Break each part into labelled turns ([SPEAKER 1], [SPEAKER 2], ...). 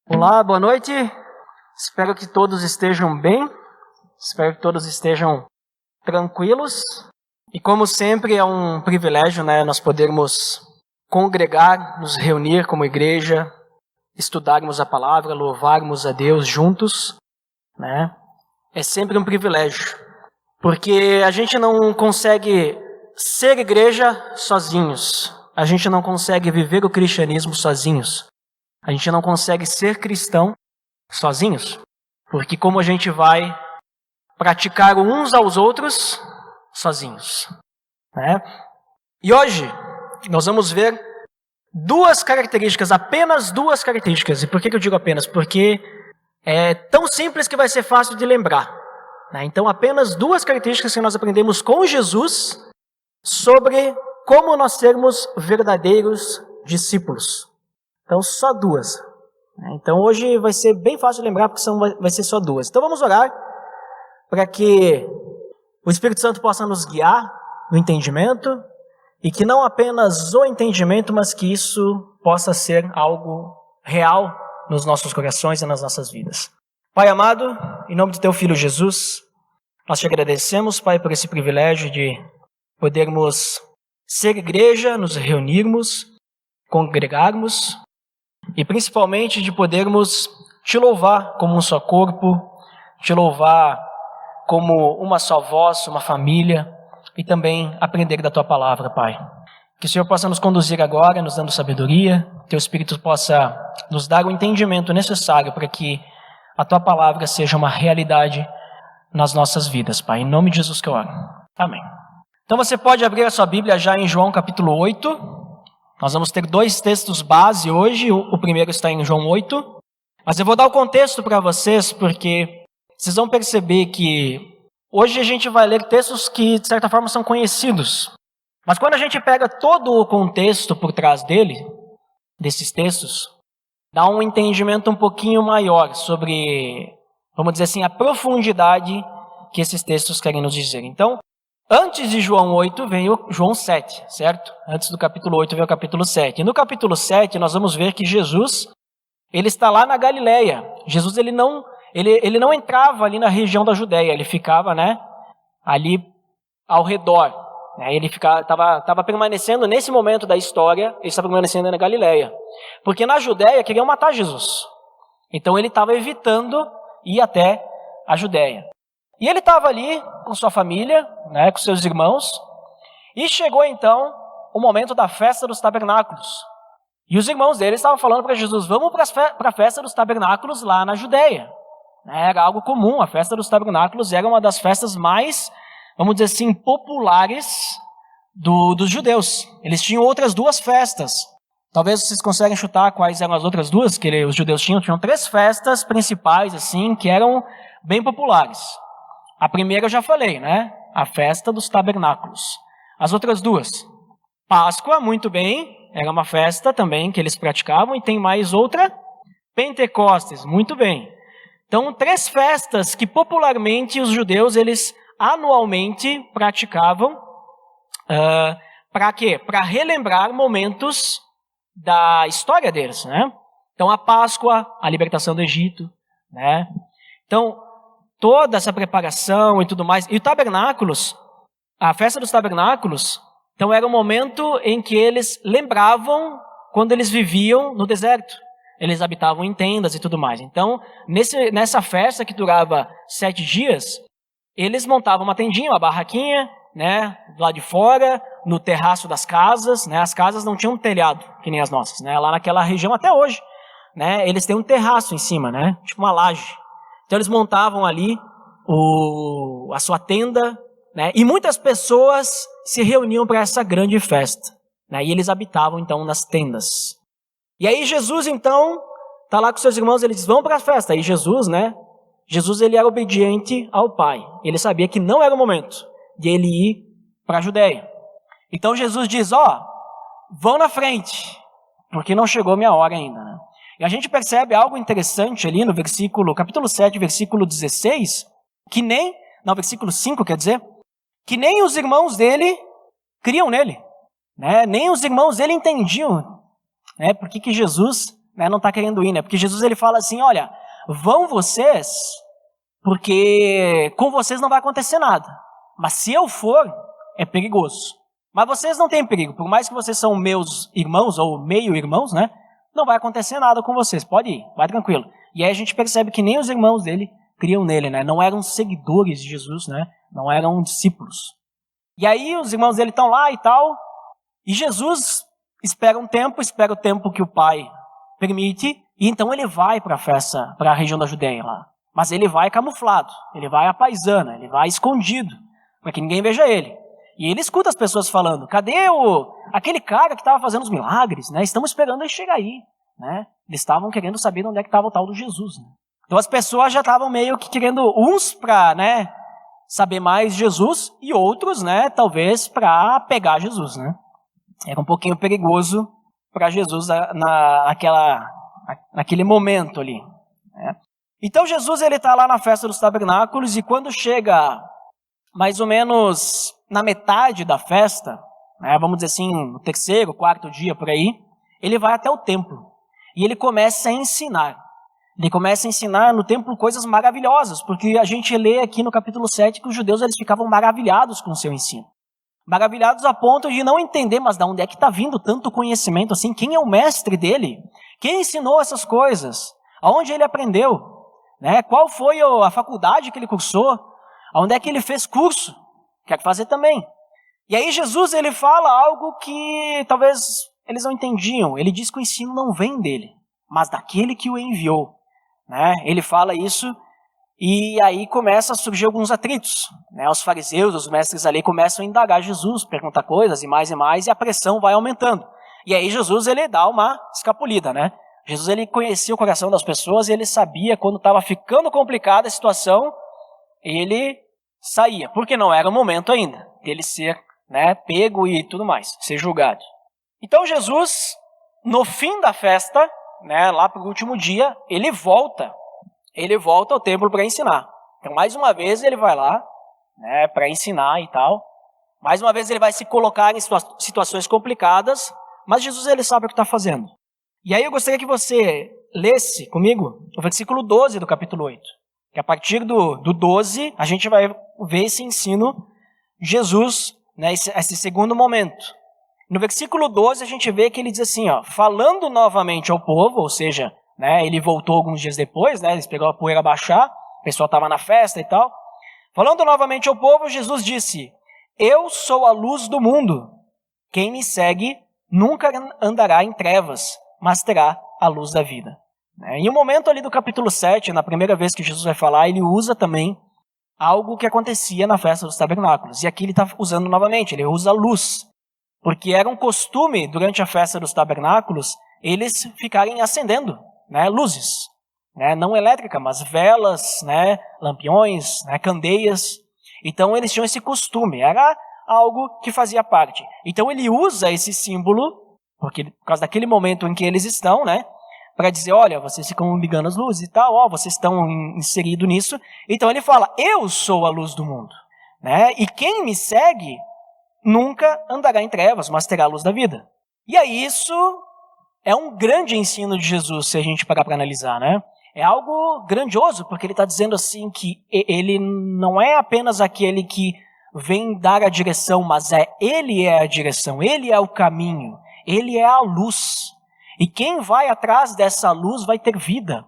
[SPEAKER 1] Olá, boa noite. Espero que todos estejam bem. Espero que todos estejam tranquilos. E como sempre é um privilégio, nós podermos congregar, nos reunir como igreja, estudarmos a palavra, louvarmos a Deus juntos, É sempre um privilégio, porque a gente não consegue ser igreja sozinhos. A gente não consegue viver o cristianismo sozinhos. A gente não consegue ser cristão sozinhos, porque como a gente vai praticar uns aos outros sozinhos, E hoje nós vamos ver duas características, apenas duas características. E por que eu digo apenas? Porque é tão simples que vai ser fácil de lembrar, Então apenas duas características que nós aprendemos com Jesus sobre como nós sermos verdadeiros discípulos. Então, só duas. Então, hoje vai ser bem fácil de lembrar, porque vai ser só duas. Então, vamos orar para que o Espírito Santo possa nos guiar no entendimento e que não apenas o entendimento, mas que isso possa ser algo real nos nossos corações e nas nossas vidas. Pai amado, em nome de Teu Filho Jesus, nós Te agradecemos, Pai, por esse privilégio de podermos ser igreja, nos reunirmos, congregarmos, e principalmente de podermos Te louvar como um só corpo, Te louvar como uma só voz, uma família, e também aprender da Tua palavra, Pai. Que o Senhor possa nos conduzir agora, nos dando sabedoria, que Teu Espírito possa nos dar o entendimento necessário para que a Tua palavra seja uma realidade nas nossas vidas, Pai. Em nome de Jesus que eu oro. Amém. Então você pode abrir a sua Bíblia já em João capítulo 8. Nós vamos ter dois textos base hoje, o primeiro está em João 8, mas eu vou dar o contexto para vocês, porque vocês vão perceber que hoje a gente vai ler textos que de certa forma são conhecidos, mas quando a gente pega todo o contexto por trás desses textos, dá um entendimento um pouquinho maior sobre, vamos dizer assim, a profundidade que esses textos querem nos dizer. Então, antes de João 8 vem o João 7, certo? Antes do capítulo 8 vem o capítulo 7. E no capítulo 7 nós vamos ver que Jesus, ele está lá na Galileia. Jesus ele não entrava ali na região da Judéia, ele ficava, ali ao redor. Ele estava permanecendo nesse momento da história, ele estava permanecendo na Galileia. Porque na Judéia queriam matar Jesus. Então ele estava evitando ir até a Judéia. E ele estava ali com sua família, com seus irmãos, e chegou então o momento da festa dos tabernáculos. E os irmãos dele estavam falando para Jesus, vamos para a festa dos tabernáculos lá na Judéia. Era algo comum, a festa dos tabernáculos era uma das festas mais, vamos dizer assim, populares dos judeus. Eles tinham outras duas festas. Talvez vocês conseguem chutar quais eram as outras duas que os judeus tinham. Tinham três festas principais, assim, que eram bem populares. A primeira eu já falei, A festa dos tabernáculos. As outras duas. Páscoa, muito bem, era uma festa também que eles praticavam. E tem mais outra, Pentecostes, muito bem. Então, três festas que popularmente os judeus, eles anualmente praticavam. Para quê? Para relembrar momentos da história deles, Então, a Páscoa, a libertação do Egito, Então, toda essa preparação e tudo mais. E o tabernáculos, a festa dos tabernáculos, então era um momento em que eles lembravam quando eles viviam no deserto. Eles habitavam em tendas e tudo mais. Então, nessa festa que durava 7 dias, eles montavam uma tendinha, uma barraquinha, lá de fora, no terraço das casas, As casas não tinham telhado, que nem as nossas, Lá naquela região até hoje, Eles têm um terraço em cima, Tipo uma laje. Então eles montavam ali a sua tenda, E muitas pessoas se reuniam para essa grande festa, E eles habitavam então nas tendas. E aí Jesus então está lá com seus irmãos, eles vão para a festa. E Jesus, Jesus ele era obediente ao Pai. Ele sabia que não era o momento de ele ir para a Judéia. Então Jesus diz, vão na frente, porque não chegou a minha hora ainda, E a gente percebe algo interessante ali no capítulo 7, versículo 16, versículo 5, quer dizer, que nem os irmãos dele criam nele, Nem os irmãos dele entendiam, por que Jesus né, não está querendo ir, né? Porque Jesus ele fala assim, olha, vão vocês, porque com vocês não vai acontecer nada. Mas se eu for, é perigoso. Mas vocês não têm perigo, por mais que vocês são meus irmãos, ou meio-irmãos, né? Não vai acontecer nada com vocês, pode ir, vai tranquilo. E aí a gente percebe que nem os irmãos dele criam nele, né? Não eram seguidores de Jesus, né? Não eram discípulos. E aí os irmãos dele estão lá e tal, e Jesus espera o tempo que o Pai permite, e então ele vai para a festa, para a região da Judeia lá. Mas ele vai camuflado, ele vai à paisana, ele vai escondido, para que ninguém veja ele. E ele escuta as pessoas falando, cadê aquele cara que estava fazendo os milagres, né? Estamos esperando ele chegar aí, né? Eles estavam querendo saber onde é que estava o tal do Jesus, né? Então as pessoas já estavam meio que querendo, uns para, né, saber mais de Jesus, e outros, né, talvez para pegar Jesus, né? Era um pouquinho perigoso para Jesus naquele momento ali, né? Então Jesus ele está lá na festa dos tabernáculos, e quando chega mais ou menos na metade da festa, né, vamos dizer assim, no terceiro, quarto dia por aí, ele vai até o templo e ele começa a ensinar. Ele começa a ensinar no templo coisas maravilhosas, porque a gente lê aqui no capítulo 7 que os judeus eles ficavam maravilhados com o seu ensino. Maravilhados a ponto de não entender, mas de onde é que está vindo tanto conhecimento assim? Quem é o mestre dele? Quem ensinou essas coisas? Aonde ele aprendeu? Né? Qual foi a faculdade que ele cursou? Aonde é que ele fez curso? Quer fazer também. E aí Jesus ele fala algo que talvez eles não entendiam. Ele diz que o ensino não vem dele, mas daquele que o enviou. Né? Ele fala isso e aí começa a surgir alguns atritos. Né? Os fariseus, os mestres ali começam a indagar Jesus, perguntar coisas e mais, e a pressão vai aumentando. E aí Jesus ele dá uma escapulida, né? Jesus ele conhecia o coração das pessoas e ele sabia quando estava ficando complicada a situação, ele saía, porque não era o momento ainda dele ser, né, pego e tudo mais, ser julgado. Então Jesus, no fim da festa, né, lá para o último dia, ele volta ao templo para ensinar. Então mais uma vez ele vai lá, né, para ensinar e tal. Mais uma vez ele vai se colocar em situações complicadas, mas Jesus ele sabe o que está fazendo. E aí eu gostaria que você lesse comigo o versículo 12 do capítulo 8. Que a partir do 12, a gente vai ver esse ensino de Jesus, né, esse segundo momento. No versículo 12, a gente vê que ele diz assim, ó, falando novamente ao povo, ou seja, né, ele voltou alguns dias depois, né, ele pegou a poeira baixar, o pessoal estava na festa e tal. Falando novamente ao povo, Jesus disse, eu sou a luz do mundo. Quem me segue nunca andará em trevas, mas terá a luz da vida. Em um momento ali do capítulo 7, na primeira vez que Jesus vai falar, ele usa também algo que acontecia na festa dos tabernáculos. E aqui ele está usando novamente, ele usa luz. Porque era um costume, durante a festa dos tabernáculos, eles ficarem acendendo, né, luzes. Né, não elétrica, mas velas, né, lampiões, né, candeias. Então eles tinham esse costume, era algo que fazia parte. Então ele usa esse símbolo, porque por causa daquele momento em que eles estão, né, para dizer, olha, vocês ficam ligando as luzes e tal, ó, vocês estão inseridos nisso. Então ele fala, eu sou a luz do mundo. Né? E quem me segue nunca andará em trevas, mas terá a luz da vida. E aí isso é um grande ensino de Jesus, se a gente parar para analisar, né? É algo grandioso, porque ele está dizendo assim que ele não é apenas aquele que vem dar a direção, mas ele é a direção, ele é o caminho, ele é a luz. E quem vai atrás dessa luz vai ter vida.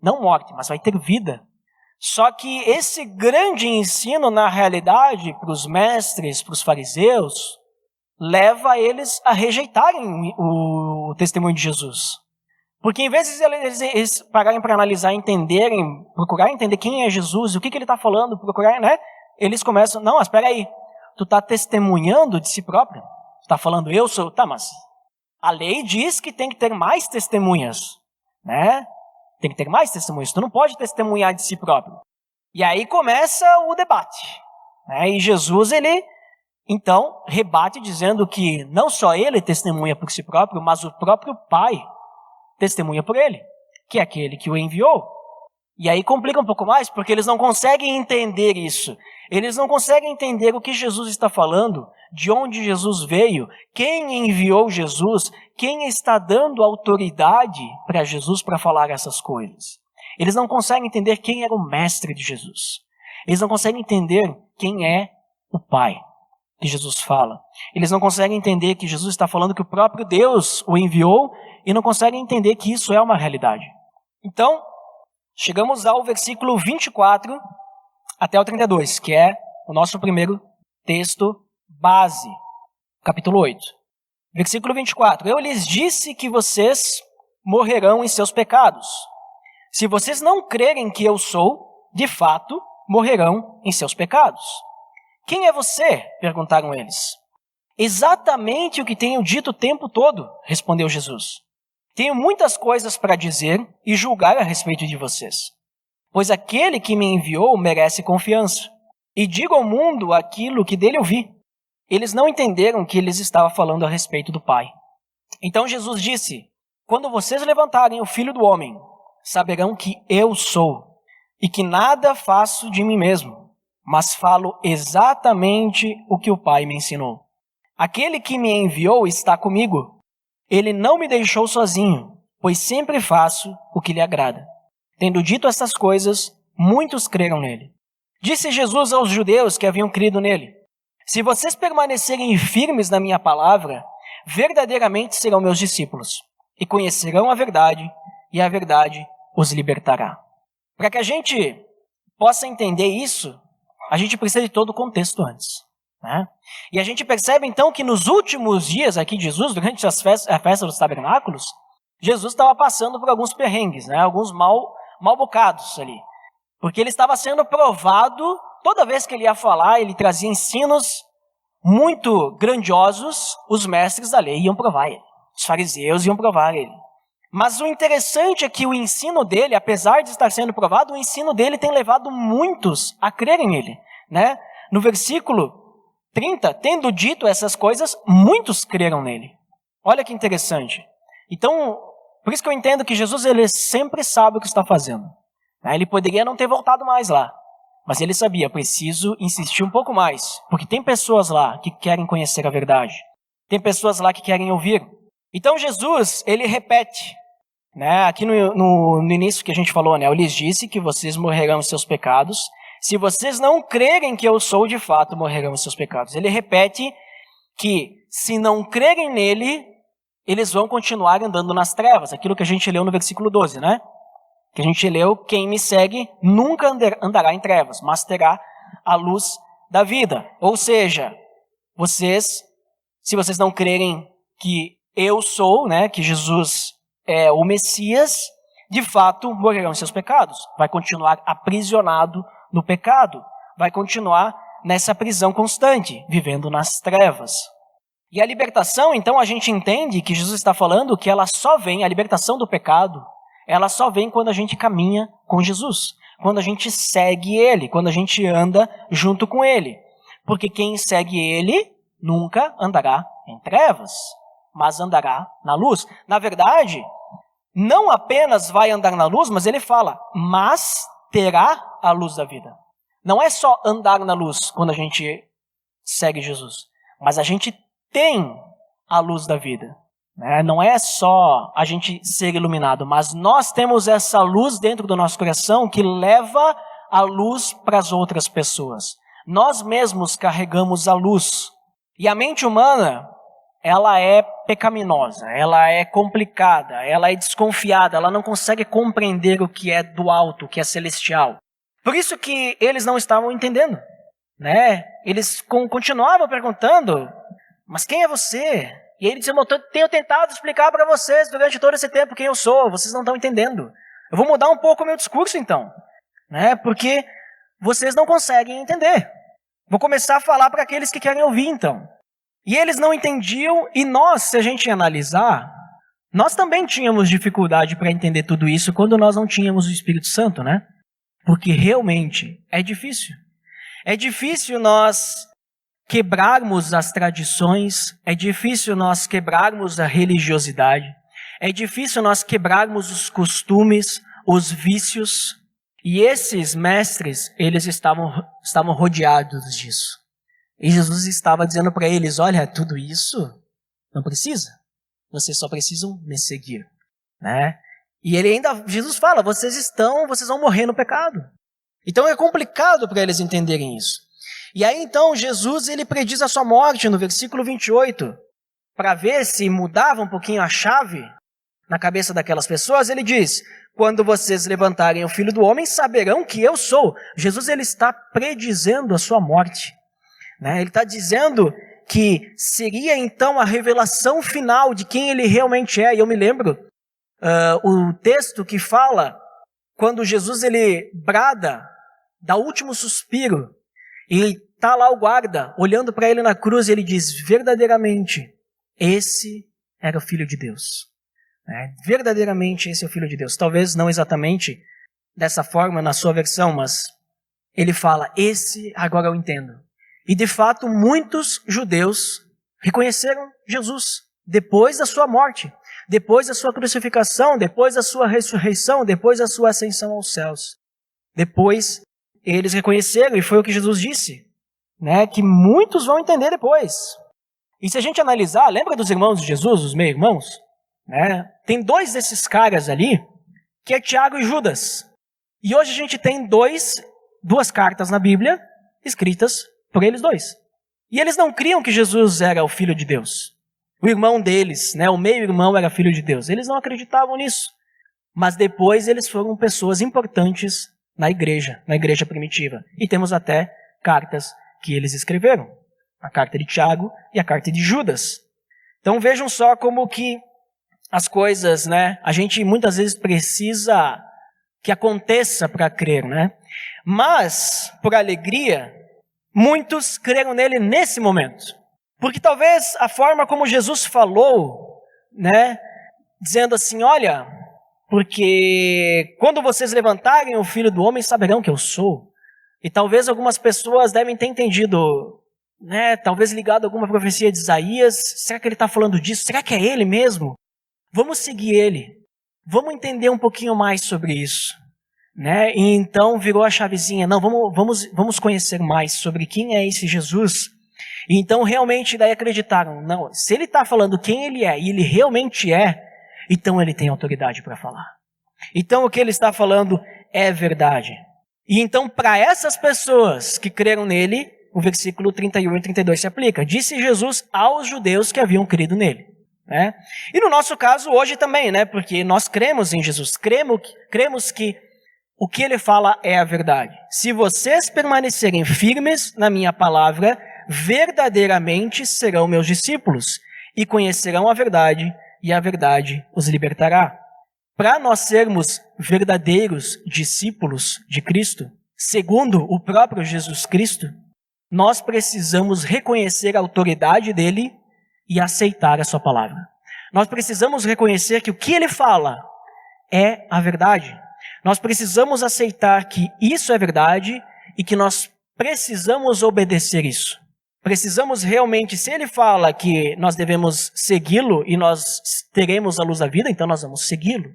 [SPEAKER 1] Não morte, mas vai ter vida. Só que esse grande ensino, na realidade, para os mestres, para os fariseus, leva eles a rejeitarem o testemunho de Jesus. Porque em vez de eles pararem para analisar, entenderem, procurar entender quem é Jesus, o que ele está falando, procurar, né? Eles começam, não, mas espera aí, tu está testemunhando de si próprio? Tu está falando, eu sou, tá, mas a lei diz que tem que ter mais testemunhas, né? Tem que ter mais testemunhas, tu não pode testemunhar de si próprio. E aí começa o debate, né? E Jesus, ele, então, rebate dizendo que não só ele testemunha por si próprio, mas o próprio Pai testemunha por ele, que é aquele que o enviou. E aí complica um pouco mais, porque eles não conseguem entender isso. Eles não conseguem entender o que Jesus está falando, de onde Jesus veio, quem enviou Jesus, quem está dando autoridade para Jesus para falar essas coisas. Eles não conseguem entender quem era o mestre de Jesus. Eles não conseguem entender quem é o Pai que Jesus fala. Eles não conseguem entender que Jesus está falando que o próprio Deus o enviou e não conseguem entender que isso é uma realidade. Então, chegamos ao versículo 24 até o 32, que é o nosso primeiro texto base, capítulo 8. Versículo 24. Eu lhes disse que vocês morrerão em seus pecados. Se vocês não crerem que eu sou, de fato, morrerão em seus pecados. Quem é você? Perguntaram eles. Exatamente o que tenho dito o tempo todo, respondeu Jesus. Tenho muitas coisas para dizer e julgar a respeito de vocês. Pois aquele que me enviou merece confiança. E digo ao mundo aquilo que dele ouvi. Eles não entenderam que eles estavam falando a respeito do Pai. Então Jesus disse, quando vocês levantarem o Filho do Homem, saberão que eu sou, e que nada faço de mim mesmo, mas falo exatamente o que o Pai me ensinou. Aquele que me enviou está comigo. Ele não me deixou sozinho, pois sempre faço o que lhe agrada. Tendo dito essas coisas, muitos creram nele. Disse Jesus aos judeus que haviam crido nele, se vocês permanecerem firmes na minha palavra, verdadeiramente serão meus discípulos, e conhecerão a verdade, e a verdade os libertará. Para que a gente possa entender isso, a gente precisa de todo o contexto antes, né? E a gente percebe então que nos últimos dias aqui de Jesus, durante a festa dos tabernáculos, Jesus estava passando por alguns perrengues, né? Alguns mal bocados ali. Porque ele estava sendo provado, toda vez que ele ia falar, ele trazia ensinos muito grandiosos, os mestres da lei iam provar ele. Os fariseus iam provar ele. Mas o interessante é que o ensino dele, apesar de estar sendo provado, o ensino dele tem levado muitos a crerem nele, né? No versículo 30, tendo dito essas coisas, muitos creram nele. Olha que interessante. Então, por isso que eu entendo que Jesus ele sempre sabe o que está fazendo. Ele poderia não ter voltado mais lá, mas ele sabia, preciso insistir um pouco mais, porque tem pessoas lá que querem conhecer a verdade. Tem pessoas lá que querem ouvir. Então Jesus, ele repete, né? Aqui no início que a gente falou, né? Eu lhes disse que vocês morrerão em seus pecados. Se vocês não crerem que eu sou, de fato, morrerão em seus pecados. Ele repete que se não crerem nele, eles vão continuar andando nas trevas. Aquilo que a gente leu no versículo 12, né? Que a gente leu, quem me segue nunca andará em trevas, mas terá a luz da vida. Ou seja, se vocês não crerem que eu sou, né, que Jesus é o Messias, de fato morrerão em seus pecados. Vai continuar aprisionado no pecado. Vai continuar nessa prisão constante, vivendo nas trevas. E a libertação, então, a gente entende que Jesus está falando que ela só vem, a libertação do pecado, ela só vem quando a gente caminha com Jesus, quando a gente segue Ele, quando a gente anda junto com Ele. Porque quem segue Ele nunca andará em trevas, mas andará na luz. Na verdade, não apenas vai andar na luz, mas ele fala, mas terá a luz da vida. Não é só andar na luz quando a gente segue Jesus, mas a gente tem a luz da vida. Não é só a gente ser iluminado, mas nós temos essa luz dentro do nosso coração que leva a luz para as outras pessoas. Nós mesmos carregamos a luz. E a mente humana, ela é pecaminosa, ela é complicada, ela é desconfiada, ela não consegue compreender o que é do alto, o que é celestial. Por isso que eles não estavam entendendo, né? Eles continuavam perguntando, mas quem é você? E ele disse, eu tenho tentado explicar para vocês durante todo esse tempo quem eu sou, vocês não estão entendendo. Eu vou mudar um pouco o meu discurso então, né? Porque vocês não conseguem entender. Vou começar a falar para aqueles que querem ouvir então. E eles não entendiam, e nós, se a gente analisar, nós também tínhamos dificuldade para entender tudo isso quando nós não tínhamos o Espírito Santo, né? Porque realmente é difícil. É difícil nós quebrarmos as tradições, é difícil nós quebrarmos a religiosidade, é difícil nós quebrarmos os costumes, os vícios, E esses mestres, eles estavam rodeados disso. E Jesus estava dizendo para eles, olha, tudo isso não precisa. Vocês só precisam me seguir. Né? E Jesus fala, vocês vão morrer no pecado. Então é complicado para eles entenderem isso. E aí então Jesus ele prediz a sua morte no versículo 28. Para ver se mudava um pouquinho a chave na cabeça daquelas pessoas, ele diz, quando vocês levantarem o Filho do Homem, saberão que eu sou. Jesus ele está predizendo a sua morte. Né? Ele está dizendo que seria então a revelação final de quem ele realmente é. E eu me lembro o texto que fala quando Jesus ele brada, dá o último suspiro, e está lá o guarda olhando para ele na cruz e ele diz, verdadeiramente, esse era o Filho de Deus. Verdadeiramente esse é o Filho de Deus. Talvez não exatamente dessa forma na sua versão, mas ele fala, esse agora eu entendo. E de fato muitos judeus reconheceram Jesus depois da sua morte, depois da sua crucificação, depois da sua ressurreição, depois da sua ascensão aos céus. Depois eles reconheceram, e foi o que Jesus disse, né, que muitos vão entender depois. E se a gente analisar, lembra dos irmãos de Jesus, os meio-irmãos? Né? Tem dois desses caras ali, que é Tiago e Judas. E hoje a gente tem duas cartas na Bíblia, escritas por eles dois. E eles não criam que Jesus era o Filho de Deus. O irmão deles, né, o meio-irmão era filho de Deus. Eles não acreditavam nisso. Mas depois eles foram pessoas importantes na igreja primitiva. E temos até cartas que eles escreveram. A carta de Tiago e a carta de Judas. Então vejam só como que as coisas, né, a gente muitas vezes precisa que aconteça para crer, né? Mas, por alegria, muitos creram nele nesse momento. Porque talvez a forma como Jesus falou, né, dizendo assim, olha, porque quando vocês levantarem o Filho do Homem, saberão que eu sou. E talvez algumas pessoas devem ter entendido, né, talvez ligado a alguma profecia de Isaías, será que ele está falando disso? Será que é ele mesmo? Vamos seguir ele. Vamos entender um pouquinho mais sobre isso. Né? E então virou a chavezinha, não, vamos conhecer mais sobre quem é esse Jesus. E então realmente daí acreditaram, não, se ele está falando quem ele é, e ele realmente é, então ele tem autoridade para falar. Então o que ele está falando é verdade. E então para essas pessoas que creram nele, o versículo 31 e 32 se aplica. Disse Jesus aos judeus que haviam crido nele. Né? E no nosso caso hoje também, né? Porque nós cremos em Jesus, cremos que o que ele fala é a verdade. Se vocês permanecerem firmes na minha palavra, verdadeiramente serão meus discípulos e conhecerão a verdade, e a verdade os libertará. Para nós sermos verdadeiros discípulos de Cristo, segundo o próprio Jesus Cristo, nós precisamos reconhecer a autoridade dele e aceitar a sua palavra. Nós precisamos reconhecer que o que ele fala é a verdade. Nós precisamos aceitar que isso é verdade e que nós precisamos obedecer isso. Precisamos realmente, se ele fala que nós devemos segui-lo e nós teremos a luz da vida, então nós vamos segui-lo.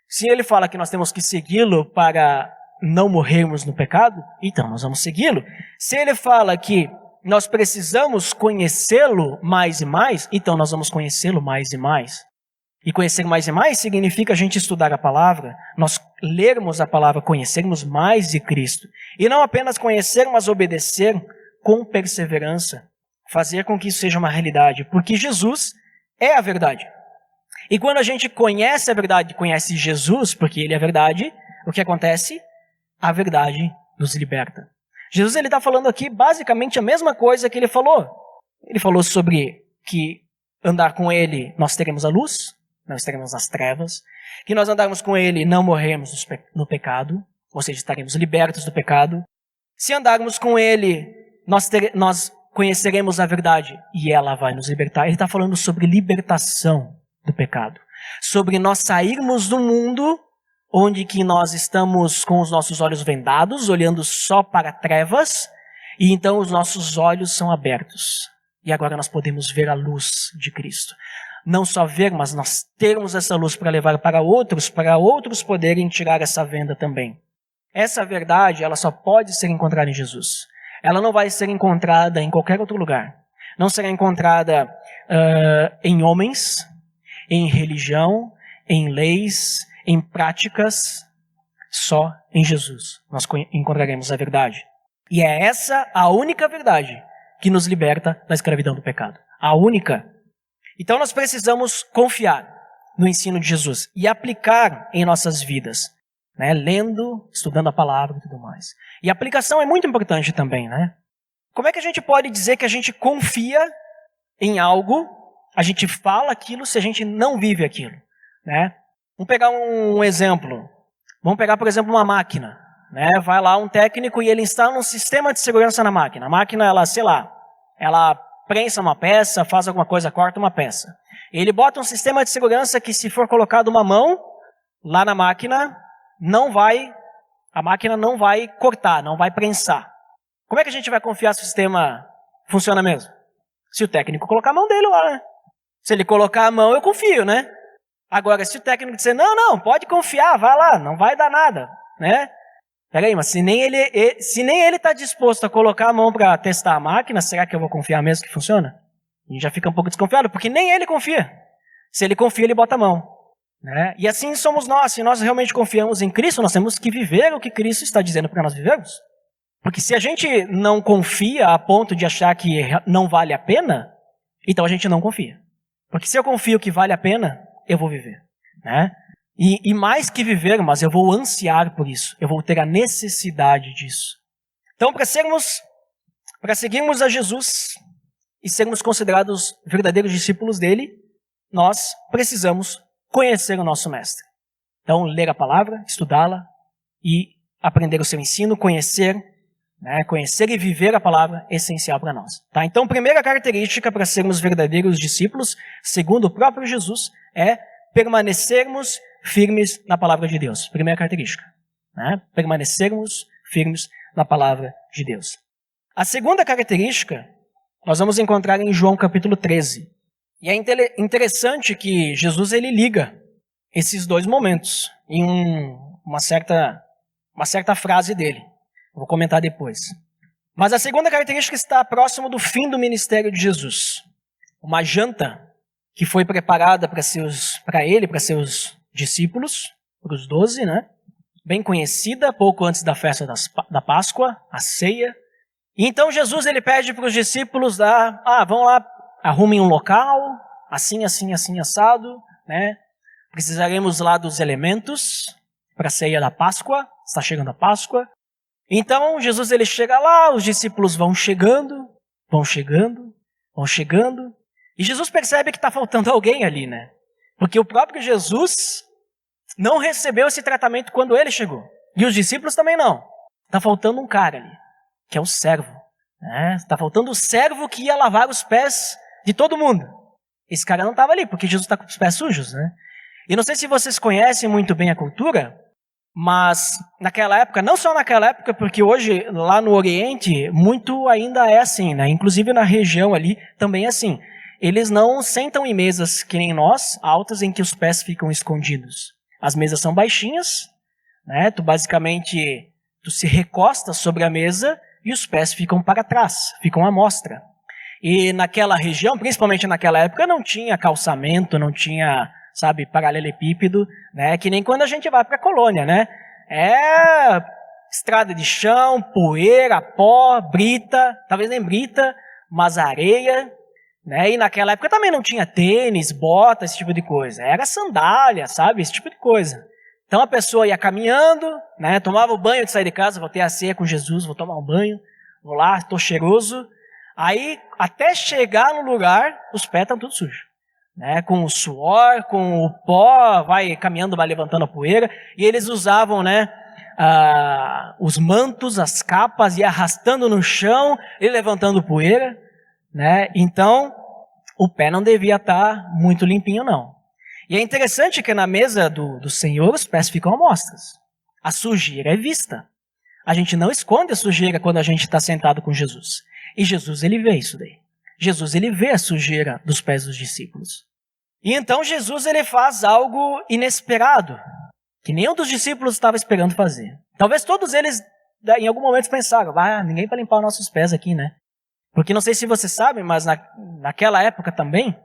[SPEAKER 1] Se ele fala que nós temos que segui-lo para não morrermos no pecado, então nós vamos segui-lo. Se ele fala que nós precisamos conhecê-lo mais e mais, então nós vamos conhecê-lo mais e mais. E conhecer mais e mais significa a gente estudar a palavra, nós lermos a palavra, conhecermos mais de Cristo. E não apenas conhecer, mas obedecer com perseverança. Fazer com que isso seja uma realidade, porque Jesus é a verdade. E quando a gente conhece a verdade, conhece Jesus, porque ele é a verdade, o que acontece? A verdade nos liberta. Jesus está falando aqui basicamente a mesma coisa que ele falou. Ele falou sobre que andar com ele nós teremos a luz, não estaremos nas trevas, que nós andarmos com ele não morreremos no pecado, ou seja, estaremos libertos do pecado. Se andarmos com ele, nós conheceremos a verdade e ela vai nos libertar. Ele está falando sobre libertação do pecado, sobre nós sairmos do mundo onde que nós estamos com os nossos olhos vendados, olhando só para trevas, e então os nossos olhos são abertos. E agora nós podemos ver a luz de Cristo. Não só ver, mas nós termos essa luz para levar para outros poderem tirar essa venda também. Essa verdade, ela só pode ser encontrada em Jesus. Ela não vai ser encontrada em qualquer outro lugar. Não será encontrada em homens, em religião, em leis, em práticas. Só em Jesus nós encontraremos a verdade. E é essa a única verdade que nos liberta da escravidão do pecado. A única. Então nós precisamos confiar no ensino de Jesus e aplicar em nossas vidas, né? Lendo, estudando a palavra e tudo mais. E a aplicação é muito importante também, né? Como é que a gente pode dizer que a gente confia em algo, a gente fala aquilo se a gente não vive aquilo, né? Vamos pegar um exemplo. Vamos pegar, por exemplo, uma máquina, né? Vai lá um técnico e ele instala um sistema de segurança na máquina. A máquina, ela prensa uma peça, faz alguma coisa, corta uma peça. Ele bota um sistema de segurança que, se for colocado uma mão lá na máquina, a máquina não vai cortar, não vai prensar. Como é que a gente vai confiar se o sistema funciona mesmo? Se o técnico colocar a mão dele lá, né? Se ele colocar a mão, eu confio, né? Agora, se o técnico disser, não, pode confiar, vai lá, não vai dar nada, né? Peraí, mas se nem ele está disposto a colocar a mão para testar a máquina, será que eu vou confiar mesmo que funciona? A gente já fica um pouco desconfiado, porque nem ele confia. Se ele confia, ele bota a mão, né? E assim somos nós. Se nós realmente confiamos em Cristo, nós temos que viver o que Cristo está dizendo para nós vivermos. Porque se a gente não confia a ponto de achar que não vale a pena, então a gente não confia. Porque se eu confio que vale a pena, eu vou viver, né? E mais que viver, mas eu vou ansiar por isso. Eu vou ter a necessidade disso. Então, para seguirmos a Jesus e sermos considerados verdadeiros discípulos dele, nós precisamos conhecer o nosso Mestre. Então, ler a palavra, estudá-la e aprender o seu ensino, conhecer e viver a palavra é essencial para nós. Tá? Então, primeira característica para sermos verdadeiros discípulos, segundo o próprio Jesus, é permanecermos firmes na palavra de Deus. Primeira característica. Né? Permanecermos firmes na palavra de Deus. A segunda característica nós vamos encontrar em João capítulo 13. E é interessante que Jesus ele liga esses dois momentos em uma certa frase dele. Vou comentar depois. Mas a segunda característica está próximo do fim do ministério de Jesus. Uma janta que foi preparada para seus discípulos, para os 12, né? Bem conhecida, pouco antes da festa da Páscoa, a ceia. E então Jesus ele pede para os discípulos vão lá, arrumem um local, assim, assado, né? Precisaremos lá dos elementos para a ceia da Páscoa, está chegando a Páscoa. Então Jesus ele chega lá, os discípulos vão chegando, e Jesus percebe que está faltando alguém ali, né? Porque o próprio Jesus não recebeu esse tratamento quando ele chegou. E os discípulos também não. Está faltando um cara ali, que é o servo. Está faltando o servo que ia lavar os pés de todo mundo. Esse cara não estava ali, porque Jesus está com os pés sujos, né? E não sei se vocês conhecem muito bem a cultura, mas naquela época, não só naquela época, porque hoje lá no Oriente, muito ainda é assim, né? Inclusive na região ali também é assim. Eles não sentam em mesas que nem nós, altas, em que os pés ficam escondidos. As mesas são baixinhas, né? Tu se recosta sobre a mesa e os pés ficam para trás, ficam à mostra. E naquela região, principalmente naquela época, não tinha calçamento, não tinha, paralelepípedo, né? Que nem quando a gente vai para a colônia, né? É estrada de chão, poeira, pó, brita, talvez nem brita, mas areia, né? E naquela época também não tinha tênis, bota, esse tipo de coisa. Era sandália, esse tipo de coisa. Então a pessoa ia caminhando, né? Tomava o banho de sair de casa, vou ter a ceia com Jesus, vou tomar um banho, vou lá, estou cheiroso. Aí, até chegar no lugar, os pés estão tudo sujos. Né? Com o suor, com o pó, vai caminhando, vai levantando a poeira. E eles usavam, né, os mantos, as capas, e arrastando no chão e levantando poeira. Né? Então, o pé não devia estar muito limpinho, não. E é interessante que na mesa do Senhor, os pés ficam à mostras. A sujeira é vista. A gente não esconde a sujeira quando a gente está sentado com Jesus. E Jesus, ele vê isso daí. Jesus, ele vê a sujeira dos pés dos discípulos. E então Jesus, ele faz algo inesperado. que nenhum dos discípulos estava esperando fazer. Talvez todos eles, em algum momento, pensaram, ninguém para limpar os nossos pés aqui, né? Porque não sei se vocês sabem, mas naquela época também,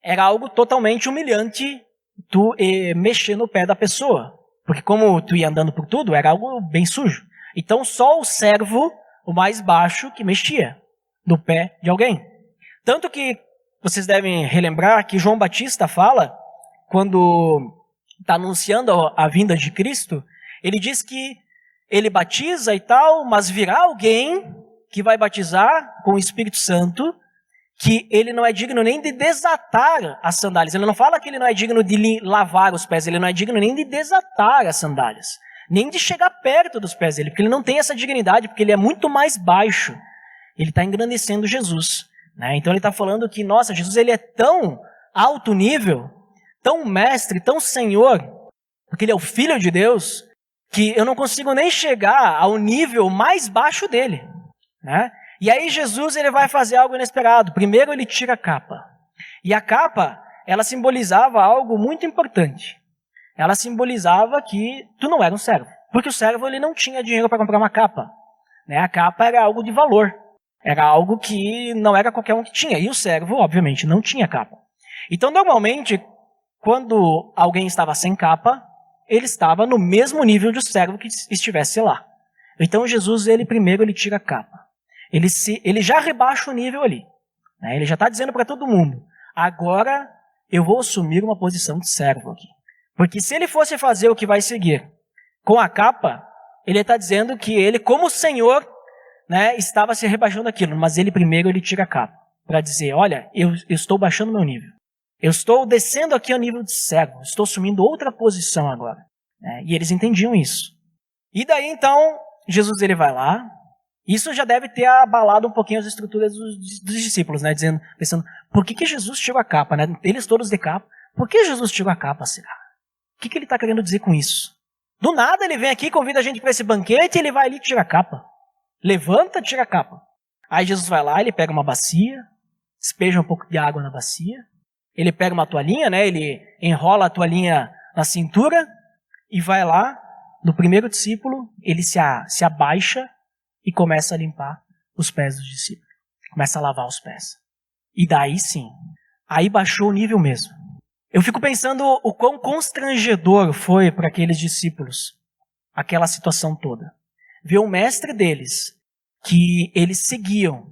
[SPEAKER 1] era algo totalmente humilhante tu mexer no pé da pessoa. Porque como tu ia andando por tudo, era algo bem sujo. Então só o servo, o mais baixo, que mexia no pé de alguém. Tanto que vocês devem relembrar que João Batista fala, quando está anunciando a vinda de Cristo, ele diz que ele batiza e tal, mas virá alguém que vai batizar com o Espírito Santo, que ele não é digno nem de desatar as sandálias. Ele não fala que ele não é digno de lavar os pés, ele não é digno nem de desatar as sandálias, nem de chegar perto dos pés dele, porque ele não tem essa dignidade, porque ele é muito mais baixo. Ele está engrandecendo Jesus, né? Então ele está falando que, nossa, Jesus ele é tão alto nível, tão mestre, tão senhor, porque ele é o Filho de Deus, que eu não consigo nem chegar ao nível mais baixo dele, né? E aí Jesus ele vai fazer algo inesperado. Primeiro ele tira a capa. E a capa, ela simbolizava algo muito importante. Ela simbolizava que tu não era um servo. Porque o servo ele não tinha dinheiro para comprar uma capa, né? A capa era algo de valor. Era algo que não era qualquer um que tinha. E o servo, obviamente, não tinha capa. Então, normalmente, quando alguém estava sem capa, ele estava no mesmo nível do servo que estivesse lá. Então Jesus, primeiro ele tira a capa. Ele já rebaixa o nível ali, né? Ele já está dizendo para todo mundo, agora eu vou assumir uma posição de servo aqui. Porque se ele fosse fazer o que vai seguir com a capa, ele está dizendo que ele, como Senhor, né, estava se rebaixando aquilo. Mas ele primeiro ele tira a capa, para dizer, olha, eu estou baixando meu nível. Eu estou descendo aqui ao nível de servo, estou assumindo outra posição agora, né? E eles entendiam isso. E daí então, Jesus ele vai lá. Isso já deve ter abalado um pouquinho as estruturas dos discípulos, né? Pensando, por que Jesus tirou a capa, né? Eles todos de capa. Por que Jesus tirou a capa, será? O que ele está querendo dizer com isso? Do nada ele vem aqui, convida a gente para esse banquete e ele vai ali e tira a capa. Levanta, tira a capa. Aí Jesus vai lá, ele pega uma bacia, despeja um pouco de água na bacia. Ele pega uma toalhinha, né? Ele enrola a toalhinha na cintura e vai lá, no primeiro discípulo, ele se abaixa e começa a limpar os pés dos discípulos. Começa a lavar os pés. E daí sim, aí baixou o nível mesmo. Eu fico pensando o quão constrangedor foi para aqueles discípulos aquela situação toda. Ver o mestre deles, que eles seguiam,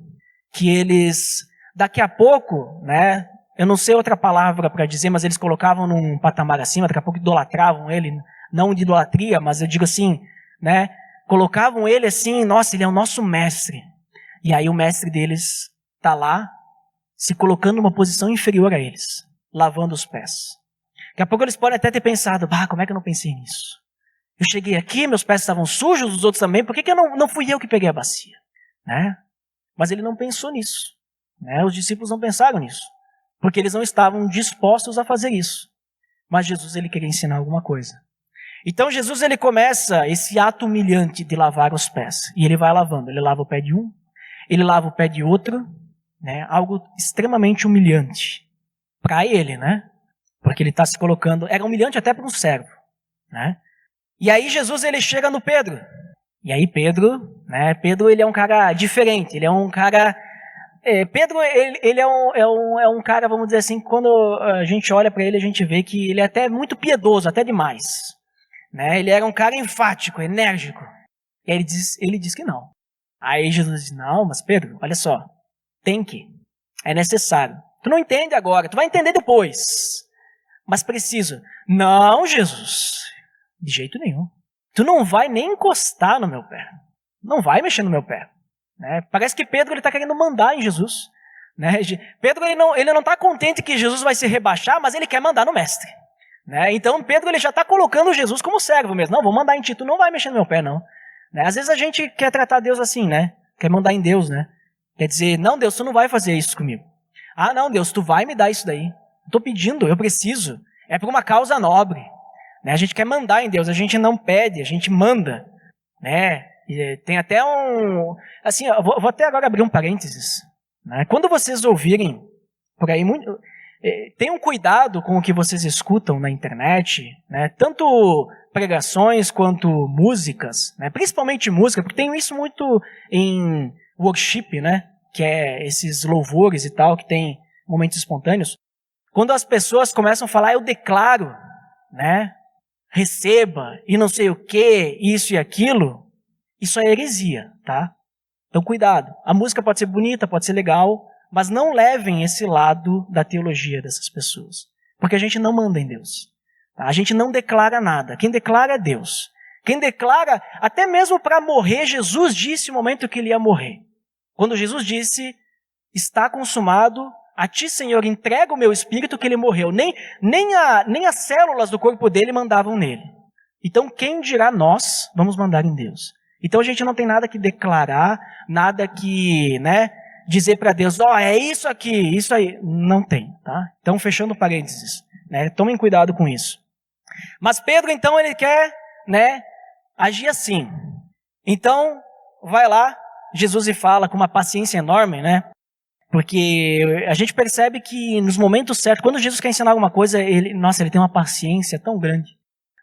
[SPEAKER 1] que eles, daqui a pouco, né, eu não sei outra palavra para dizer, mas eles colocavam num patamar acima, daqui a pouco idolatravam ele, não de idolatria, mas eu digo assim, né, colocavam ele assim, nossa, ele é o nosso mestre. E aí o mestre deles está lá, se colocando numa posição inferior a eles, lavando os pés. Daqui a pouco eles podem até ter pensado, como é que eu não pensei nisso? Eu cheguei aqui, meus pés estavam sujos, os outros também, por que não fui eu que peguei a bacia? Né? Mas ele não pensou nisso. Né? Os discípulos não pensaram nisso, porque eles não estavam dispostos a fazer isso. Mas Jesus ele queria ensinar alguma coisa. Então Jesus ele começa esse ato humilhante de lavar os pés. E ele vai lavando. Ele lava o pé de um, ele lava o pé de outro, né? Algo extremamente humilhante para ele, né? Porque ele está se colocando... Era humilhante até para um servo, né? E aí Jesus ele chega no Pedro. E aí Pedro, né? Pedro ele é um cara diferente. Ele é um cara... Pedro ele é um cara, vamos dizer assim, quando a gente olha para ele, a gente vê que ele é até muito piedoso, até demais. Né? Ele era um cara enfático, enérgico. E aí ele diz que não. Aí Jesus diz, não, mas Pedro, olha só, tem que, é necessário. Tu não entende agora, tu vai entender depois. Mas preciso. Não, Jesus, de jeito nenhum. Tu não vai nem encostar no meu pé. Não vai mexer no meu pé. Né? Parece que Pedro está querendo mandar em Jesus. Né? Pedro ele não está contente que Jesus vai se rebaixar, mas ele quer mandar no mestre. Né? Então Pedro ele já está colocando Jesus como servo mesmo. Não, vou mandar em ti, tu não vai mexer no meu pé, não. Né? Às vezes a gente quer tratar Deus assim, né? Quer mandar em Deus, né? Quer dizer, não, Deus, tu não vai fazer isso comigo. Ah, não, Deus, tu vai me dar isso daí. Estou pedindo, eu preciso. É por uma causa nobre. Né? A gente quer mandar em Deus, a gente não pede, a gente manda. Né? E tem até um... Assim, eu vou até agora abrir um parênteses. Né? Quando vocês ouvirem por aí tenham cuidado com o que vocês escutam na internet, né? Tanto pregações quanto músicas, né? Principalmente música, porque tem isso muito em worship, né? Que é esses louvores e tal, que tem momentos espontâneos. Quando as pessoas começam a falar, eu declaro, né? Receba e não sei o que, isso e aquilo, isso é heresia, tá? Então cuidado. A música pode ser bonita, pode ser legal, mas não levem esse lado da teologia dessas pessoas. Porque a gente não manda em Deus. Tá? A gente não declara nada. Quem declara é Deus. Quem declara, até mesmo para morrer, Jesus disse o momento que ele ia morrer. Quando Jesus disse, está consumado, a ti, Senhor, entrego o meu espírito, que ele morreu. Nem as células do corpo dele mandavam nele. Então quem dirá nós, vamos mandar em Deus. Então a gente não tem nada que declarar, nada que, né, dizer para Deus, é isso aqui, isso aí. Não tem, tá? Então, fechando parênteses, né? Tomem cuidado com isso. Mas Pedro, então, ele quer, né, agir assim. Então, vai lá, Jesus lhe fala com uma paciência enorme, né? Porque a gente percebe que nos momentos certos, quando Jesus quer ensinar alguma coisa, ele tem uma paciência tão grande.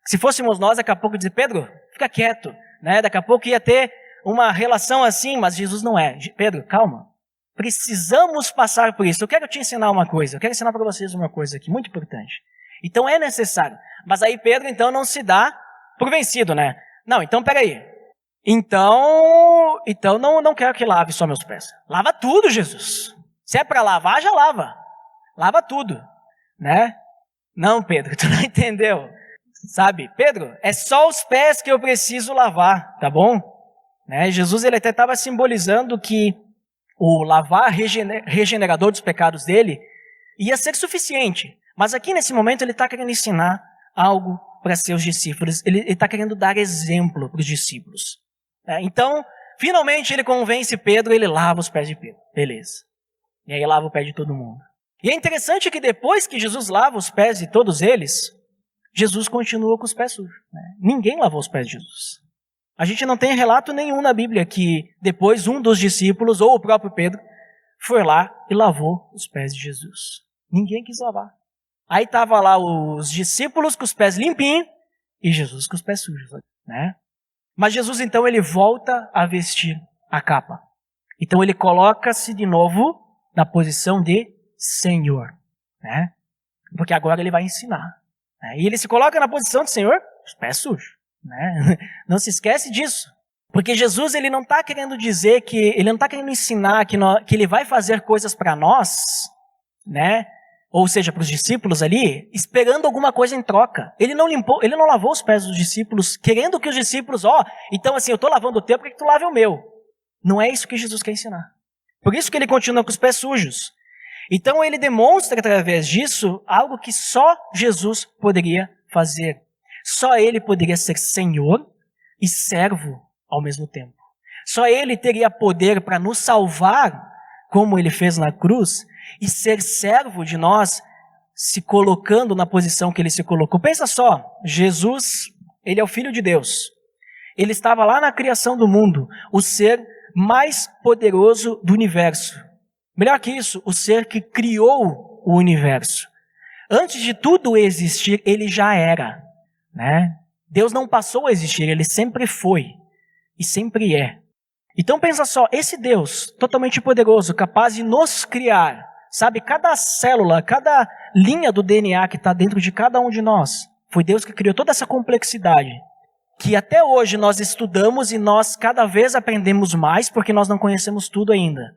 [SPEAKER 1] Se fôssemos nós, daqui a pouco dizer, Pedro, fica quieto, né? Daqui a pouco ia ter uma relação assim, mas Jesus não é. Pedro, calma. Precisamos passar por isso. Eu quero te ensinar uma coisa. Eu quero ensinar para vocês uma coisa aqui, muito importante. Então é necessário. Mas aí Pedro, então, não se dá por vencido, né? Não, então peraí. Então não quero que lave só meus pés. Lava tudo, Jesus. Se é para lavar, já lava. Lava tudo, né? Não, Pedro, tu não entendeu. Sabe, Pedro, é só os pés que eu preciso lavar, tá bom? Né? Jesus, ele até estava simbolizando que o lavar regenerador dos pecados dele ia ser suficiente. Mas aqui nesse momento ele está querendo ensinar algo para seus discípulos. Ele está querendo dar exemplo para os discípulos. Então, finalmente ele convence Pedro, ele lava os pés de Pedro. Beleza. E aí lava o pé de todo mundo. E é interessante que depois que Jesus lava os pés de todos eles, Jesus continua com os pés sujos. Né? Ninguém lavou os pés de Jesus. A gente não tem relato nenhum na Bíblia que depois um dos discípulos, ou o próprio Pedro, foi lá e lavou os pés de Jesus. Ninguém quis lavar. Aí estavam lá os discípulos com os pés limpinhos e Jesus com os pés sujos. Né? Mas Jesus então ele volta a vestir a capa. Então ele coloca-se de novo na posição de Senhor. Né? Porque agora ele vai ensinar. Né? E ele se coloca na posição de Senhor, os pés sujos. Né? Não se esquece disso. Porque Jesus ele não está querendo dizer que, ele não está querendo ensinar que ele vai fazer coisas para nós, né? Ou seja, para os discípulos ali, esperando alguma coisa em troca. Ele não lavou os pés dos discípulos, querendo que os discípulos, então assim, eu estou lavando o teu, por que tu lave o meu? Não é isso que Jesus quer ensinar. Por isso que ele continua com os pés sujos. Então ele demonstra através disso algo que só Jesus poderia fazer. Só ele poderia ser Senhor e servo ao mesmo tempo. Só ele teria poder para nos salvar, como ele fez na cruz, e ser servo de nós, se colocando na posição que ele se colocou. Pensa só, Jesus, ele é o Filho de Deus. Ele estava lá na criação do mundo, o ser mais poderoso do universo. Melhor que isso, o ser que criou o universo. Antes de tudo existir, ele já era. Né? Deus não passou a existir, ele sempre foi e sempre é. Então pensa só, esse Deus totalmente poderoso, capaz de nos criar, sabe, cada célula, cada linha do DNA que está dentro de cada um de nós, foi Deus que criou toda essa complexidade, que até hoje nós estudamos e nós cada vez aprendemos mais, porque nós não conhecemos tudo ainda.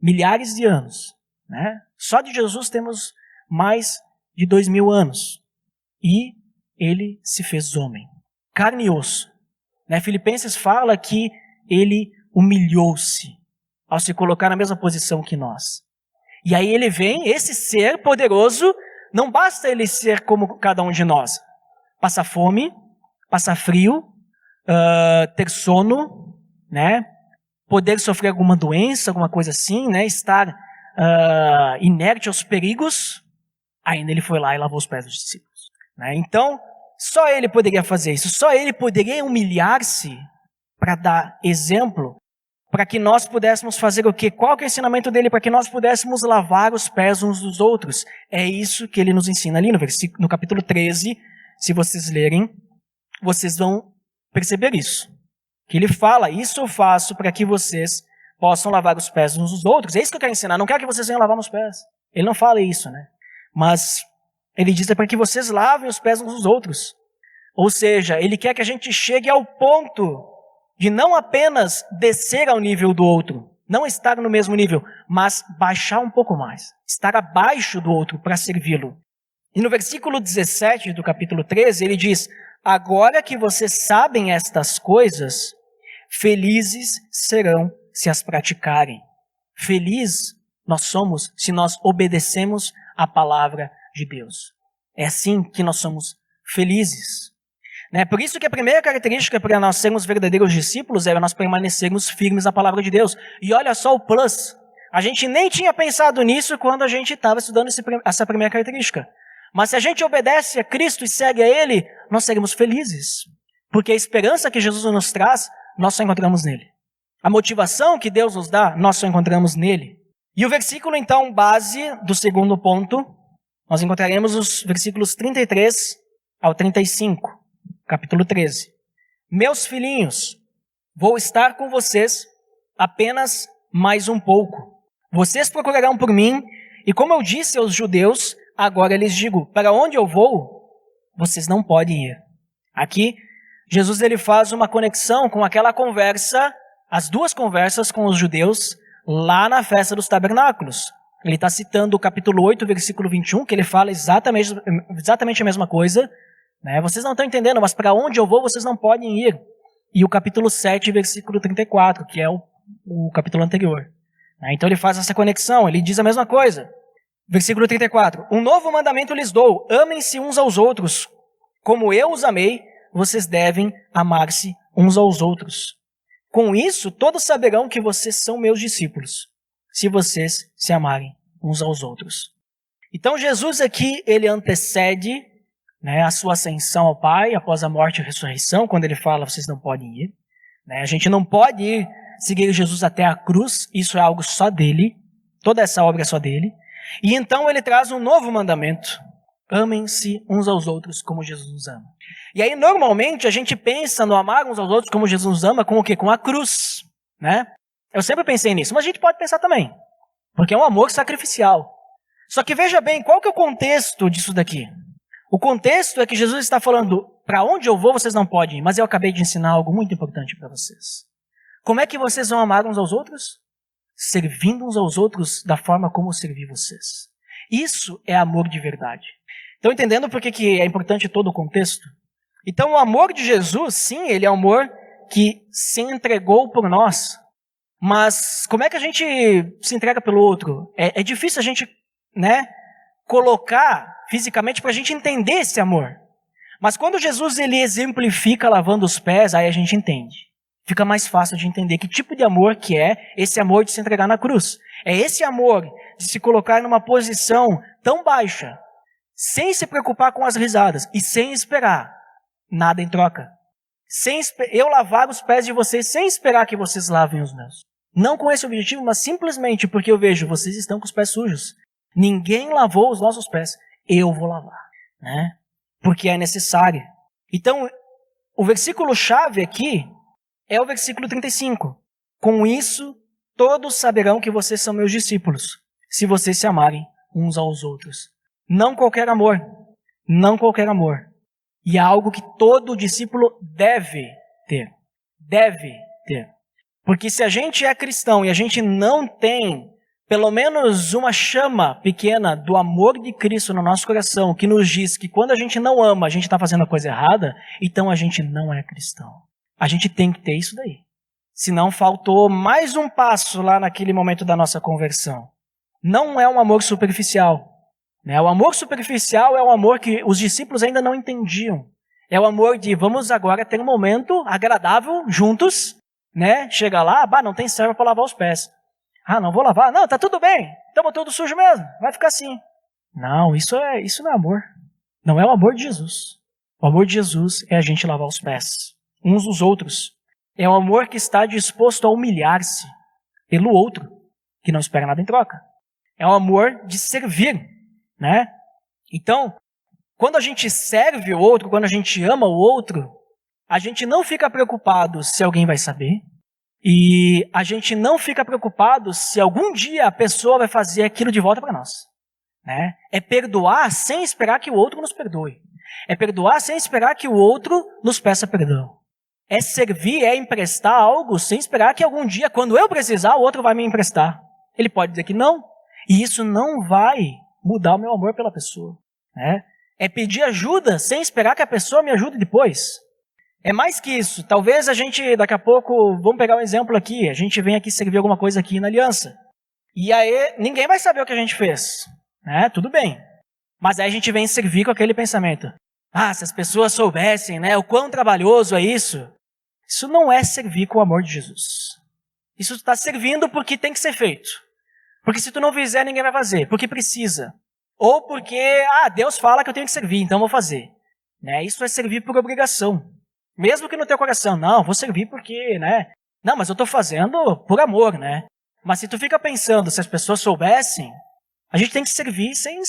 [SPEAKER 1] Milhares de anos. Né? Só de Jesus temos mais de 2000 anos. E ele se fez homem, carne e osso. Né? Filipenses fala que ele humilhou-se ao se colocar na mesma posição que nós. E aí ele vem, esse ser poderoso, não basta ele ser como cada um de nós. Passar fome, passar frio, ter sono, né? Poder sofrer alguma doença, alguma coisa assim, né? Estar inerte aos perigos. Ainda ele foi lá e lavou os pés dos discípulos. Né? Então, só ele poderia fazer isso. Só ele poderia humilhar-se para dar exemplo, para que nós pudéssemos fazer o quê? Qual que é o ensinamento dele? Para que nós pudéssemos lavar os pés uns dos outros. É isso que ele nos ensina ali no capítulo 13, se vocês lerem, vocês vão perceber isso. Que ele fala, isso eu faço para que vocês possam lavar os pés uns dos outros. É isso que eu quero ensinar, não quero que vocês venham lavar meus pés. Ele não fala isso, né? Mas ele diz para que vocês lavem os pés uns dos outros. Ou seja, ele quer que a gente chegue ao ponto de não apenas descer ao nível do outro, não estar no mesmo nível, mas baixar um pouco mais, estar abaixo do outro para servi-lo. E no versículo 17 do capítulo 13, ele diz, agora que vocês sabem estas coisas, felizes serão se as praticarem. Feliz nós somos se nós obedecemos a palavra de Deus. É assim que nós somos felizes. Por isso que a primeira característica para nós sermos verdadeiros discípulos é nós permanecermos firmes na palavra de Deus. E olha só o plus. A gente nem tinha pensado nisso quando a gente estava estudando essa primeira característica. Mas se a gente obedece a Cristo e segue a Ele, nós seremos felizes. Porque a esperança que Jesus nos traz, nós só encontramos nele. A motivação que Deus nos dá, nós só encontramos nele. E o versículo, então, base do segundo ponto, nós encontraremos os versículos 33 ao 35, capítulo 13. Meus filhinhos, vou estar com vocês apenas mais um pouco. Vocês procurarão por mim, e como eu disse aos judeus, agora lhes digo, para onde eu vou, vocês não podem ir. Aqui, Jesus ele faz uma conexão com aquela conversa, as duas conversas com os judeus, lá na festa dos tabernáculos. Ele está citando o capítulo 8, versículo 21, que ele fala exatamente a mesma coisa. Vocês não estão entendendo, mas para onde eu vou, vocês não podem ir. E o capítulo 7, versículo 34, que é o capítulo anterior. Então ele faz essa conexão, ele diz a mesma coisa. Versículo 34. Um novo mandamento lhes dou, amem-se uns aos outros. Como eu os amei, vocês devem amar-se uns aos outros. Com isso, todos saberão que vocês são meus discípulos, se vocês se amarem uns aos outros. Então Jesus aqui, ele antecede a sua ascensão ao Pai, após a morte e a ressurreição, quando ele fala, vocês não podem ir. A gente não pode ir seguir Jesus até a cruz, isso é algo só dele, toda essa obra é só dele. E então ele traz um novo mandamento, amem-se uns aos outros como Jesus nos ama. E aí normalmente a gente pensa no amar uns aos outros como Jesus nos ama com o quê? Com a cruz, Eu sempre pensei nisso, mas a gente pode pensar também, porque é um amor sacrificial. Só que veja bem, qual que é o contexto disso daqui? O contexto é que Jesus está falando, para onde eu vou vocês não podem ir, mas eu acabei de ensinar algo muito importante para vocês. Como é que vocês vão amar uns aos outros? Servindo uns aos outros da forma como eu servi vocês. Isso é amor de verdade. Estão entendendo por que é importante todo o contexto? Então o amor de Jesus, sim, ele é um amor que se entregou por nós. Mas como é que a gente se entrega pelo outro? É difícil a gente, colocar fisicamente para a gente entender esse amor. Mas quando Jesus ele exemplifica lavando os pés, aí a gente entende. Fica mais fácil de entender que tipo de amor que é esse amor de se entregar na cruz. É esse amor de se colocar numa posição tão baixa, sem se preocupar com as risadas e sem esperar nada em troca. Eu lavar os pés de vocês sem esperar que vocês lavem os meus. Não com esse objetivo, mas simplesmente porque eu vejo vocês estão com os pés sujos. Ninguém lavou os nossos pés. Eu vou lavar. Porque é necessário. Então, o versículo-chave aqui é o versículo 35. Com isso, todos saberão que vocês são meus discípulos, se vocês se amarem uns aos outros. Não qualquer amor. Não qualquer amor. E é algo que todo discípulo deve ter. Deve ter. Porque se a gente é cristão e a gente não tem pelo menos uma chama pequena do amor de Cristo no nosso coração, que nos diz que quando a gente não ama, a gente está fazendo a coisa errada, então a gente não é cristão. A gente tem que ter isso daí. Senão faltou mais um passo lá naquele momento da nossa conversão. Não é um amor superficial. O amor superficial é um amor que os discípulos ainda não entendiam. É o amor de vamos agora ter um momento agradável juntos, Chega lá, não tem serva para lavar os pés. Não vou lavar? Não, tá tudo bem. Estamos todos sujos mesmo. Vai ficar assim. Não, isso não é amor. Não é o amor de Jesus. O amor de Jesus é a gente lavar os pés uns dos outros. É o amor que está disposto a humilhar-se pelo outro, que não espera nada em troca. É o amor de servir, Então, quando a gente serve o outro, quando a gente ama o outro, A gente não fica preocupado se alguém vai saber. E a gente não fica preocupado se algum dia a pessoa vai fazer aquilo de volta para nós. Né? É perdoar sem esperar que o outro nos perdoe. É perdoar sem esperar que o outro nos peça perdão. É servir, é emprestar algo sem esperar que algum dia, quando eu precisar, o outro vai me emprestar. Ele pode dizer que não. E isso não vai mudar o meu amor pela pessoa. Né? É pedir ajuda sem esperar que a pessoa me ajude depois. É mais que isso. Talvez a gente, daqui a pouco, vamos pegar um exemplo aqui. A gente vem aqui servir alguma coisa aqui na aliança. E aí, ninguém vai saber o que a gente fez. Né? Tudo bem. Mas aí a gente vem servir com aquele pensamento. Se as pessoas soubessem, né, o quão trabalhoso é isso. Isso não é servir com o amor de Jesus. Isso está servindo porque tem que ser feito. Porque se tu não fizer, ninguém vai fazer. Porque precisa. Ou porque, Deus fala que eu tenho que servir, então vou fazer. Né? Isso é servir por obrigação. Mesmo que no teu coração, não, vou servir porque, né? Não, mas eu estou fazendo por amor, né? Mas se tu fica pensando, se as pessoas soubessem, a gente tem que servir sem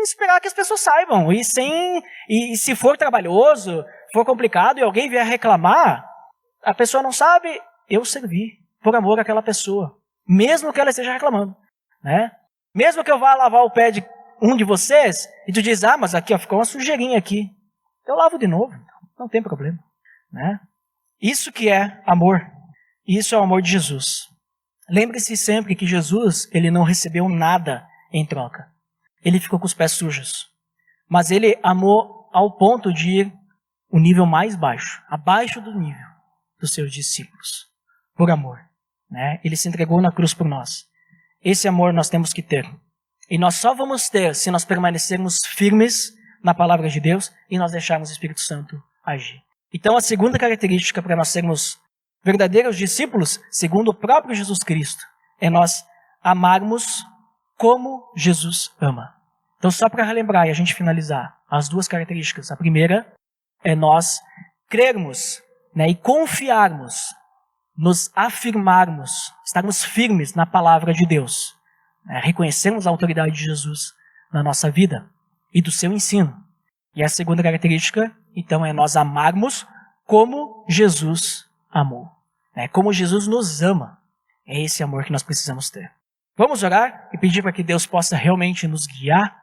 [SPEAKER 1] esperar que as pessoas saibam. E se for trabalhoso, for complicado e alguém vier reclamar, a pessoa não sabe, eu servi por amor àquela pessoa. Mesmo que ela esteja reclamando. Né? Mesmo que eu vá lavar o pé de um de vocês, e tu diz, mas aqui ficou uma sujeirinha aqui. Eu lavo de novo, não tem problema. Né? Isso que é amor. Isso é o amor de Jesus. Lembre-se sempre que Jesus, ele não recebeu nada em troca. Ele ficou com os pés sujos. Mas ele amou ao ponto de ir o nível mais baixo, abaixo do nível dos seus discípulos. Por amor. Né? Ele se entregou na cruz por nós. Esse amor nós temos que ter. E nós só vamos ter se nós permanecermos firmes na palavra de Deus e nós deixarmos o Espírito Santo agir. Então a segunda característica para nós sermos verdadeiros discípulos, segundo o próprio Jesus Cristo, é nós amarmos como Jesus ama. Então só para relembrar e a gente finalizar as duas características. A primeira é nós crermos, né, e confiarmos, nos afirmarmos, estarmos firmes na palavra de Deus. Reconhecermos a autoridade de Jesus na nossa vida e do seu ensino. E a segunda característica, então, é nós amarmos como Jesus amou. Como Jesus nos ama. É esse amor que nós precisamos ter. Vamos orar e pedir para que Deus possa realmente nos guiar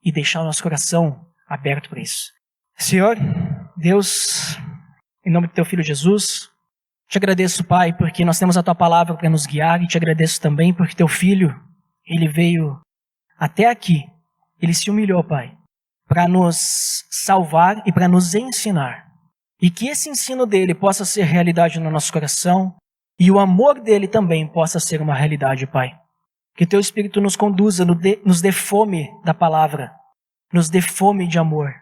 [SPEAKER 1] e deixar o nosso coração aberto para isso. Senhor, Deus, em nome do Teu Filho Jesus, te agradeço, Pai, porque nós temos a Tua palavra para nos guiar e te agradeço também porque Teu Filho, Ele veio até aqui, Ele se humilhou, Pai, para nos salvar e para nos ensinar. E que esse ensino dele possa ser realidade no nosso coração e o amor dele também possa ser uma realidade, Pai. Que Teu Espírito nos conduza, nos dê fome da palavra, nos dê fome de amor.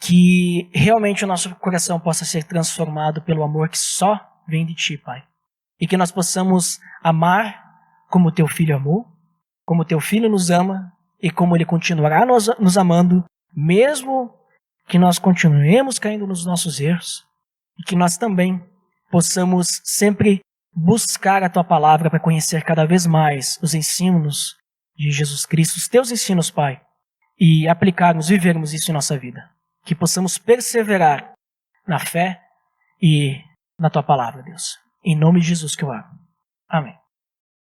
[SPEAKER 1] Que realmente o nosso coração possa ser transformado pelo amor que só vem de Ti, Pai. E que nós possamos amar como Teu Filho amou, como Teu Filho nos ama e como Ele continuará nos amando, mesmo que nós continuemos caindo nos nossos erros e que nós também possamos sempre buscar a Tua palavra para conhecer cada vez mais os ensinos de Jesus Cristo, os Teus ensinos, Pai, e aplicarmos, vivermos isso em nossa vida. Que possamos perseverar na fé e na Tua palavra, Deus. Em nome de Jesus que eu oro. Amém.